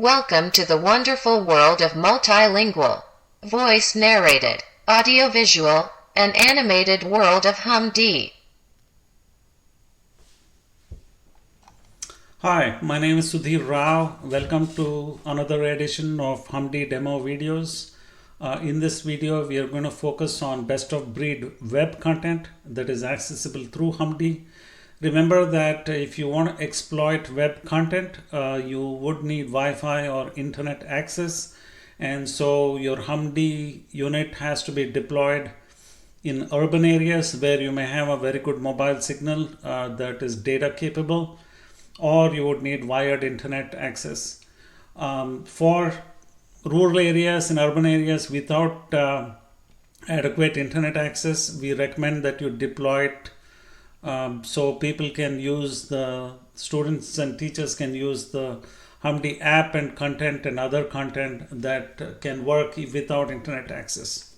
Welcome to the wonderful world of multilingual, voice narrated, audiovisual, and animated world of HumDee. Hi, my name is Sudhir Rao. Welcome to another edition of HumDee demo videos. In this video, we are going to focus on best of breed web content that is accessible through HumDee. Remember that if you want to exploit web content, you would need Wi-Fi or internet access. And so your HumDee unit has to be deployed in urban areas where you may have a very good mobile signal that is data capable, or you would need wired internet access. For rural areas and urban areas without adequate internet access, we recommend that you deploy it so people can use, the students and teachers can use the HumDee app and content and other content that can work without internet access.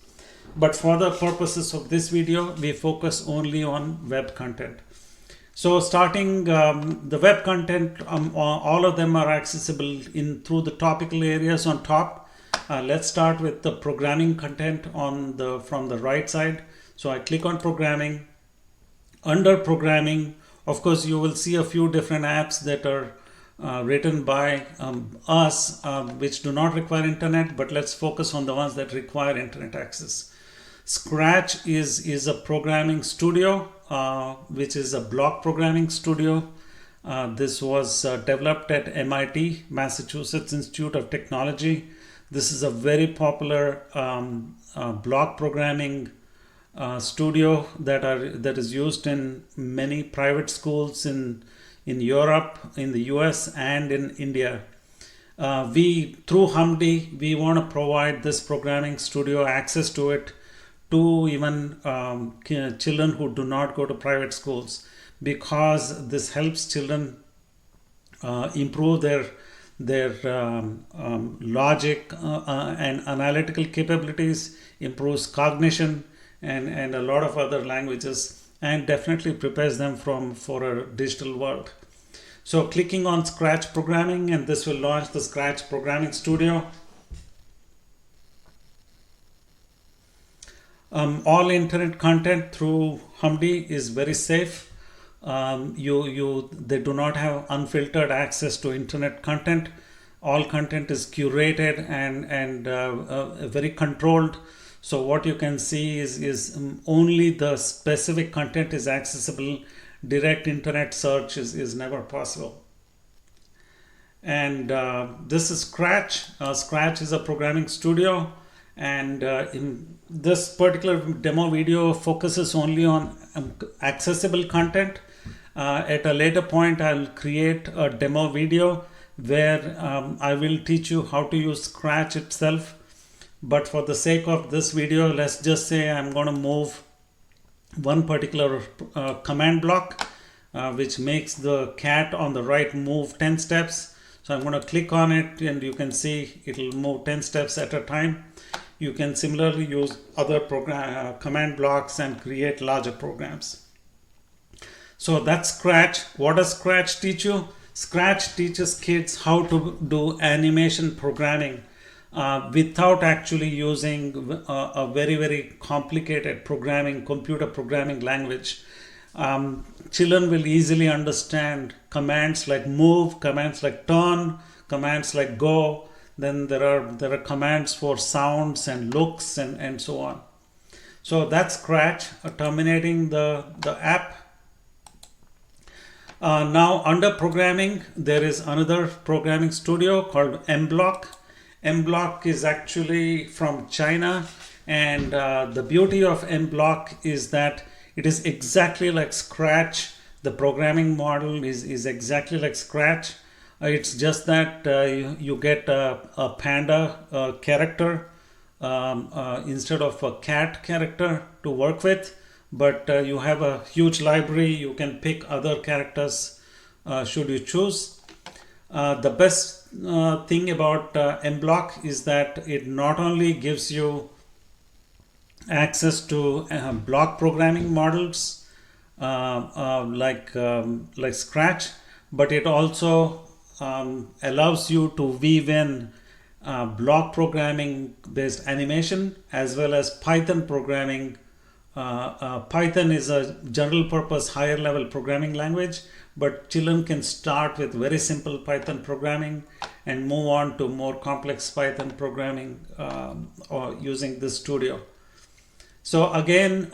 But for the purposes of this video, we focus only on web content. So starting the web content, all of them are accessible through the topical areas on top. Let's start with the programming content from the right side. So I click on programming. Under programming, of course, you will see a few different apps that are written by us, which do not require internet, but let's focus on the ones that require internet access. Scratch is a programming studio, which is a block programming studio. This was developed at MIT, Massachusetts Institute of Technology. This is a very popular block programming studio that is used in many private schools in Europe, in the US, and in India. Through HumDee, we want to provide this programming studio access to it to even children who do not go to private schools, because this helps children improve their logic and analytical capabilities, improves cognition, and a lot of other languages, and definitely prepares them for a digital world. So clicking on Scratch programming, and this will launch the Scratch programming studio. All internet content through HumDee is very safe. They do not have unfiltered access to internet content. All content is curated and very controlled. So what you can see is only the specific content is accessible. Direct internet search is never possible. And this is Scratch. Scratch is a programming studio. And in this particular demo video focuses only on accessible content. At a later point, I'll create a demo video where I will teach you how to use Scratch itself. But for the sake of this video, let's just say I'm going to move one particular command block, which makes the cat on the right move 10 steps. So I'm going to click on it, and you can see it'll move 10 steps at a time. You can similarly use other command blocks and create larger programs. So that's Scratch. What does Scratch teach you? Scratch teaches kids how to do animation programming without actually using a very, very complicated computer programming language. Children will easily understand commands like move, commands like turn, commands like go. Then there are commands for sounds and looks and so on. So that's Scratch, terminating the app. Now under programming, there is another programming studio called MBlock. MBlock is actually from China, and the beauty of MBlock is that it is exactly like Scratch. The programming model is exactly like Scratch. It's just that you get a panda character instead of a cat character to work with, but you have a huge library. You can pick other characters should you choose. The best thing about MBlock is that it not only gives you access to block programming models like Scratch, but it also allows you to weave in block programming based animation as well as Python programming. Python is a general purpose higher level programming language, but children can start with very simple Python programming and move on to more complex Python programming or using this studio. So again,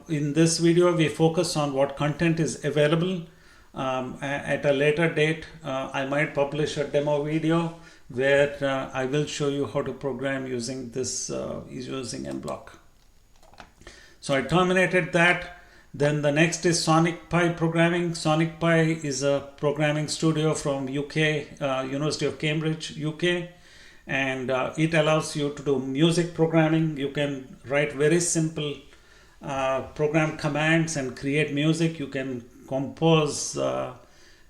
in this video we focus on what content is available. At a later date I might publish a demo video where I will show you how to program using this using MBlock. So I terminated that. Then the next is SonicPy programming. SonicPy is a programming studio from UK, University of Cambridge, UK, and it allows you to do music programming. You can write very simple program commands and create music. You can compose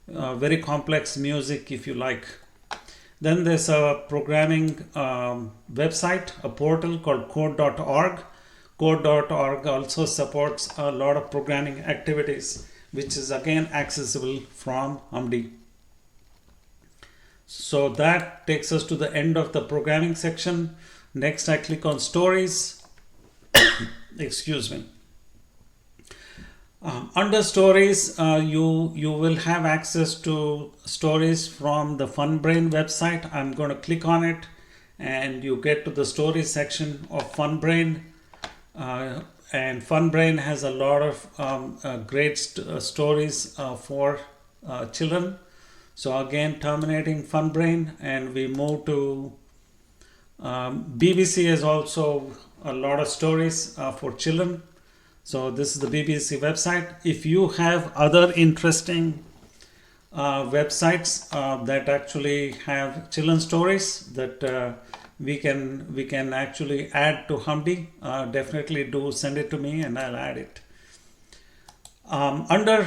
very complex music if you like. Then there's a programming website, a portal called code.org. Code.org also supports a lot of programming activities, which is again accessible from HumDee. So that takes us to the end of the programming section. Next, I click on stories. Excuse me. Under stories, you will have access to stories from the FunBrain website. I'm going to click on it and you get to the stories section of FunBrain. And FunBrain has a lot of great stories for children. So again, terminating FunBrain, and we move to BBC has also a lot of stories for children. So this is the BBC website. If you have other interesting websites that actually have children's stories that we can actually add to HumDee, definitely do send it to me and I'll add it. Under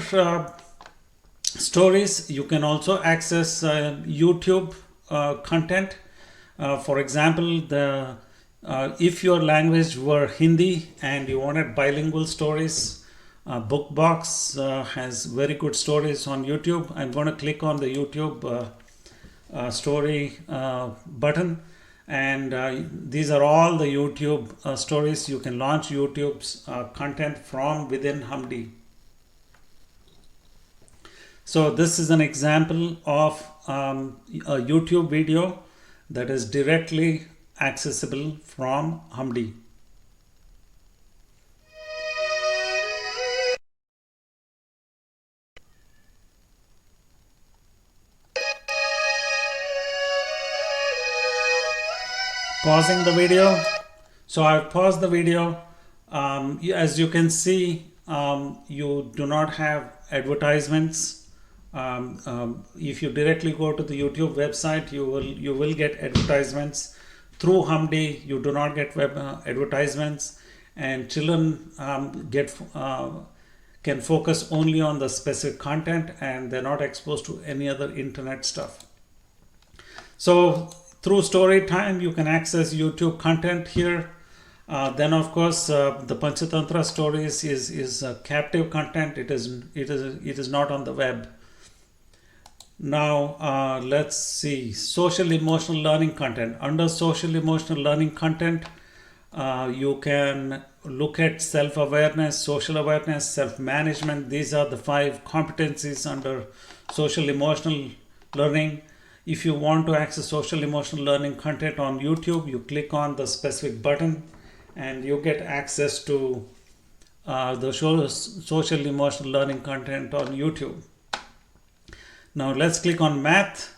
stories, you can also access YouTube content. For example, if your language were Hindi and you wanted bilingual stories, BookBox has very good stories on YouTube. I'm going to click on the YouTube story button, and these are all the YouTube stories. You can launch YouTube's content from within HumDee. So this is an example of a YouTube video that is directly accessible from HumDee. Pausing the video. So I've paused the video. As you can see, you do not have advertisements. If you directly go to the YouTube website, you will get advertisements. Through HumDee, you do not get web advertisements, and children can focus only on the specific content, and they're not exposed to any other internet stuff. So through story time, you can access YouTube content here. Then of course, the Panchatantra stories is captive content. It is not on the web. Now let's see social emotional learning content. Under social emotional learning content, you can look at self-awareness, social awareness, self-management. These are the 5 competencies under social emotional learning. If you want to access social emotional learning content on YouTube, you click on the specific button and you get access to the social emotional learning content on YouTube. Now let's click on math.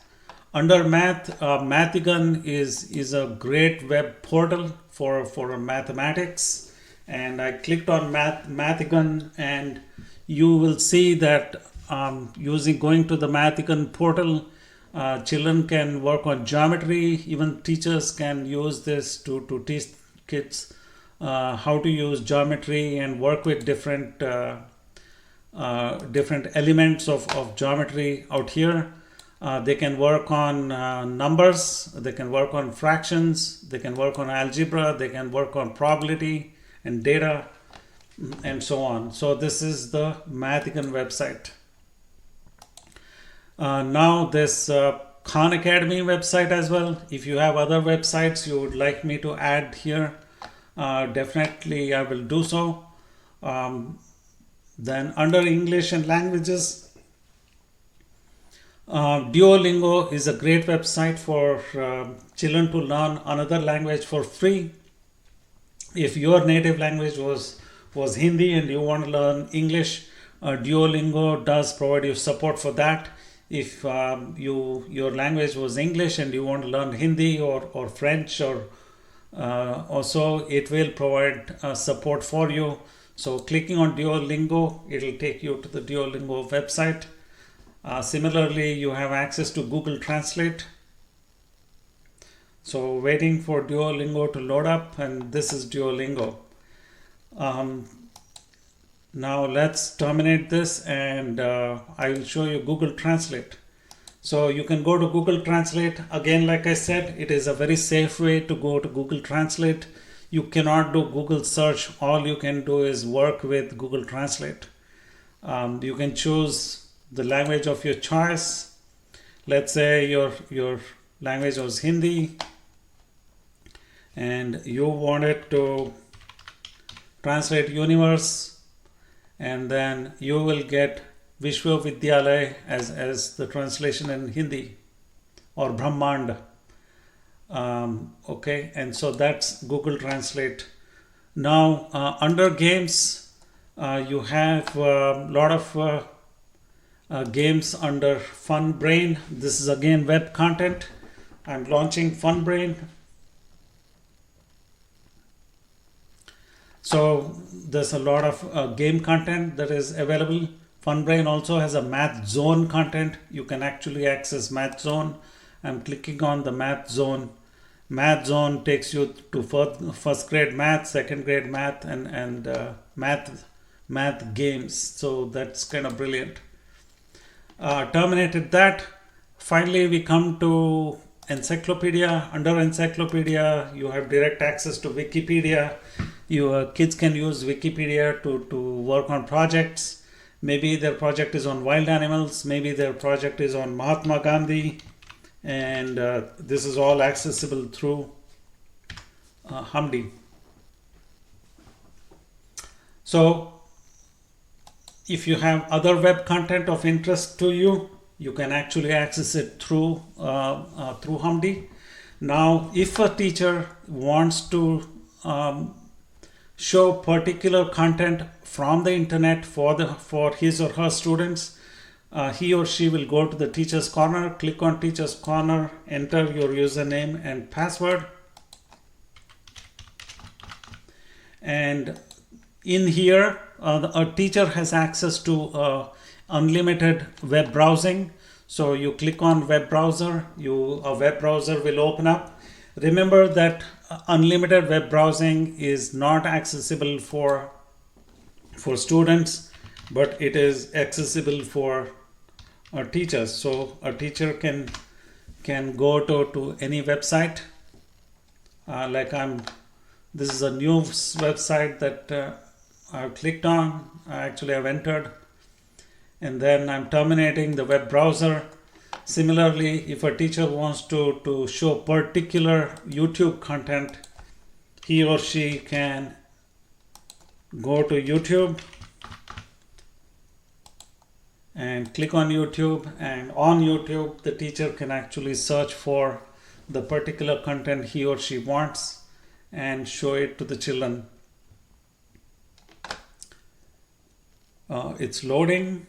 Under math, Mathigun is a great web portal for mathematics, and I clicked on Mathigun, and you will see that going to the Mathigun portal, children can work on geometry. Even teachers can use this to teach kids how to use geometry and work with different elements of geometry out here. They can work on numbers, they can work on fractions, they can work on algebra, they can work on probability and data, and so on. So this is the Mathigun website. Now this Khan Academy website as well. If you have other websites you would like me to add here, definitely I will do so. Then under English and languages, Duolingo is a great website for children to learn another language for free. If your native language was Hindi and you want to learn English, Duolingo does provide you support for that. If your language was English and you want to learn Hindi or French or also, it will provide support for you. So clicking on Duolingo, it will take you to the Duolingo website. Similarly, you have access to Google Translate. So waiting for Duolingo to load up, and this is Duolingo. Now let's terminate this, and I will show you Google Translate. So you can go to Google Translate. Again, like I said, it is a very safe way to go to Google Translate. You cannot do Google search. All you can do is work with Google Translate. You can choose the language of your choice. Let's say your language was Hindi and you wanted to translate universe, and then you will get Vishwavidyalay as the translation in Hindi, or Brahmand. Okay, and so that's Google Translate. Now under games, you have a lot of games under Fun Brain. This is again web content. I'm launching Fun Brain. So there's a lot of game content that is available. Fun Brain also has a Math Zone content. You can actually access Math Zone. I'm clicking on the Math Zone. Math Zone takes you to first grade math, second grade math, and math games. So that's kind of brilliant. Terminated that. Finally, we come to encyclopedia. Under encyclopedia, you have direct access to Wikipedia. Your kids can use Wikipedia to work on projects. Maybe their project is on wild animals. Maybe their project is on Mahatma Gandhi. And this is all accessible through HumDee. So if you have other web content of interest to you, you can actually access it through HumDee. Now, if a teacher wants to show particular content from the internet for his or her students, he or she will go to the Teacher's Corner, click on Teacher's Corner, enter your username and password, and in here a teacher has access to unlimited web browsing. So you click on web browser, a web browser will open up. Remember that unlimited web browsing is not accessible for students, but it is accessible for teachers. So a teacher can go to any website. This is a news website that I've clicked on. Actually, I've entered, and then I'm terminating the web browser. Similarly, if a teacher wants to show particular YouTube content, he or she can go to YouTube and click on YouTube, and on YouTube the teacher can actually search for the particular content he or she wants and show it to the children. It's loading.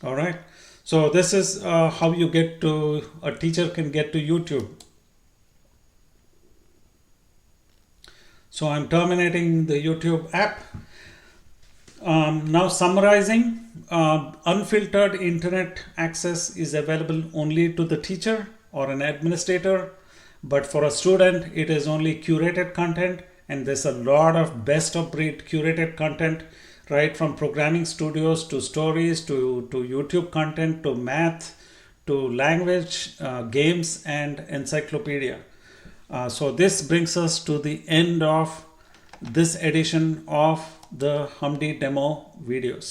All right, so this is how a teacher can get to YouTube. So I'm terminating the YouTube app. Now summarizing, unfiltered internet access is available only to the teacher or an administrator, but for a student it is only curated content, and there's a lot of best of breed curated content, right from programming studios to stories to YouTube content to math to language, games and encyclopedia. So this brings us to the end of this edition of the HumDee demo videos.